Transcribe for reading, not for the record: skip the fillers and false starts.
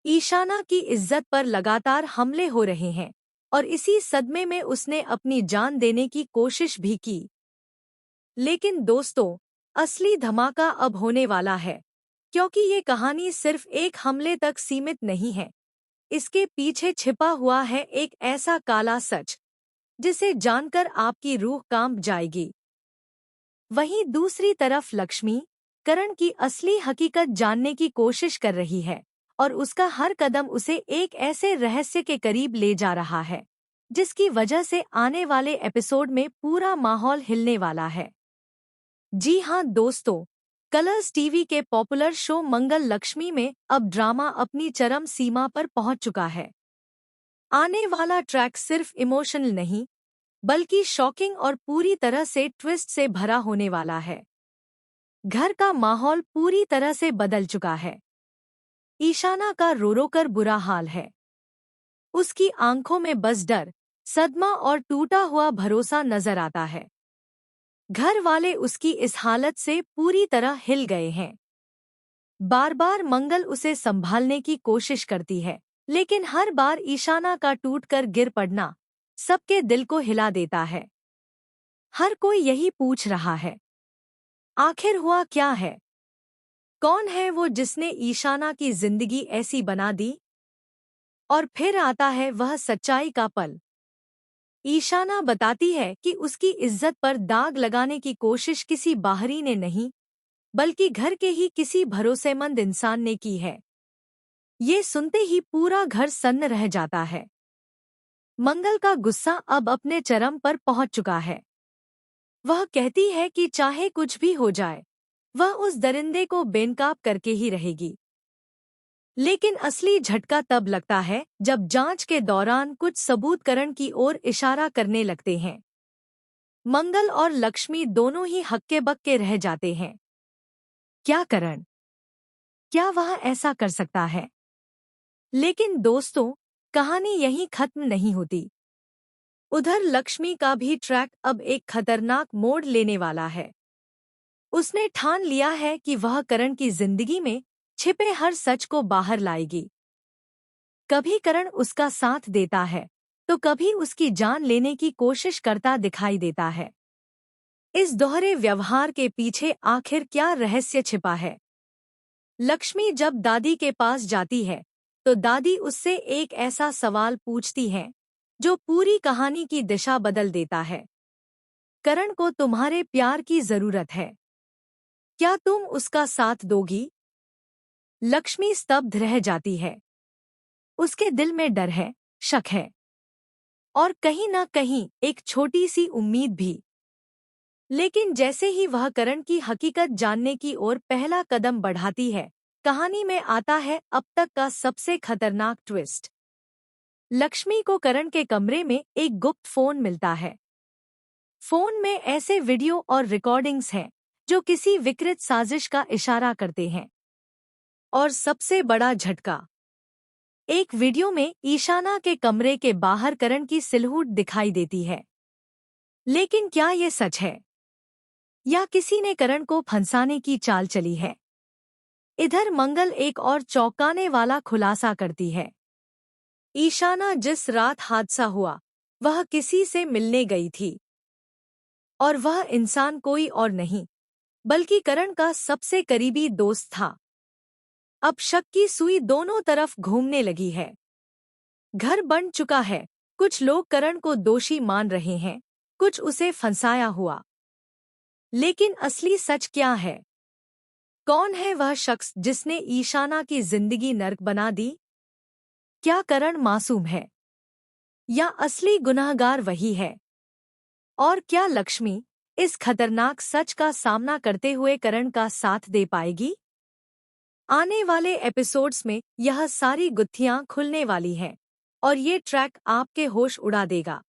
ईशाना की इज्जत पर लगातार हमले हो रहे हैं और इसी सदमे में उसने अपनी जान देने की कोशिश भी की। लेकिन दोस्तों, असली धमाका अब होने वाला है, क्योंकि ये कहानी सिर्फ एक हमले तक सीमित नहीं है। इसके पीछे छिपा हुआ है एक ऐसा काला सच जिसे जानकर आपकी रूह कांप जाएगी। वहीं दूसरी तरफ लक्ष्मी करण की असली हकीकत जानने की कोशिश कर रही है और उसका हर कदम उसे एक ऐसे रहस्य के करीब ले जा रहा है जिसकी वजह से आने वाले एपिसोड में पूरा माहौल हिलने वाला है। जी हां दोस्तों, कलर्स टीवी के पॉपुलर शो मंगल लक्ष्मी में अब ड्रामा अपनी चरम सीमा पर पहुंच चुका है। आने वाला ट्रैक सिर्फ इमोशनल नहीं, बल्कि शॉकिंग और पूरी तरह से ट्विस्ट से भरा होने वाला है। घर का माहौल पूरी तरह से बदल चुका है। ईशाना का रो रो कर बुरा हाल है। उसकी आंखों में बस डर, सदमा और टूटा हुआ भरोसा नजर आता है। घर वाले उसकी इस हालत से पूरी तरह हिल गए हैं। बार बार मंगल उसे संभालने की कोशिश करती है, लेकिन हर बार ईशाना का टूटकर गिर पड़ना सबके दिल को हिला देता है। हर कोई यही पूछ रहा है, आखिर हुआ क्या है? कौन है वो जिसने ईशाना की जिंदगी ऐसी बना दी? और फिर आता है वह सच्चाई का पल। ईशाना बताती है कि उसकी इज्जत पर दाग लगाने की कोशिश किसी बाहरी ने नहीं, बल्कि घर के ही किसी भरोसेमंद इंसान ने की है। ये सुनते ही पूरा घर सन्न रह जाता है। मंगल का गुस्सा अब अपने चरम पर पहुंच चुका है। वह कहती है कि चाहे कुछ भी हो जाए, वह उस दरिंदे को बेनकाब करके ही रहेगी। लेकिन असली झटका तब लगता है जब जांच के दौरान कुछ सबूत करण की ओर इशारा करने लगते हैं। मंगल और लक्ष्मी दोनों ही हक्के बक्के रह जाते हैं। क्या करण? क्या वह ऐसा कर सकता है? लेकिन दोस्तों, कहानी यहीं खत्म नहीं होती। उधर लक्ष्मी का भी ट्रैक अब एक खतरनाक मोड़ लेने वाला है। उसने ठान लिया है कि वह करण की जिंदगी में छिपे हर सच को बाहर लाएगी। कभी करण उसका साथ देता है, तो कभी उसकी जान लेने की कोशिश करता दिखाई देता है। इस दोहरे व्यवहार के पीछे आखिर क्या रहस्य छिपा है? लक्ष्मी जब दादी के पास जाती है, तो दादी उससे एक ऐसा सवाल पूछती है जो पूरी कहानी की दिशा बदल देता है। करण को तुम्हारे प्यार की जरूरत है। क्या तुम उसका साथ दोगी? लक्ष्मी स्तब्ध रह जाती है। उसके दिल में डर है, शक है और कहीं ना कहीं एक छोटी सी उम्मीद भी। लेकिन जैसे ही वह करण की हकीकत जानने की ओर पहला कदम बढ़ाती है, कहानी में आता है अब तक का सबसे खतरनाक ट्विस्ट। लक्ष्मी को करण के कमरे में एक गुप्त फोन मिलता है। फोन में ऐसे वीडियो और रिकॉर्डिंग्स हैं जो किसी विकृत साजिश का इशारा करते हैं। और सबसे बड़ा झटका, एक वीडियो में ईशाना के कमरे के बाहर करण की सिलहूट दिखाई देती है। लेकिन क्या ये सच है, या किसी ने करण को फंसाने की चाल चली है? इधर मंगल एक और चौंकाने वाला खुलासा करती है। ईशाना जिस रात हादसा हुआ, वह किसी से मिलने गई थी और वह इंसान कोई और नहीं, बल्कि करण का सबसे करीबी दोस्त था। अब शक की सुई दोनों तरफ घूमने लगी है। घर बन चुका है। कुछ लोग करण को दोषी मान रहे हैं, कुछ उसे फंसाया हुआ। लेकिन असली सच क्या है? कौन है वह शख्स जिसने ईशाना की जिंदगी नर्क बना दी? क्या करण मासूम है, या असली गुनहगार वही है? और क्या लक्ष्मी इस खतरनाक सच का सामना करते हुए करण का साथ दे पाएगी? आने वाले एपिसोड्स में यह सारी गुत्थियां खुलने वाली हैं और ये ट्रैक आपके होश उड़ा देगा।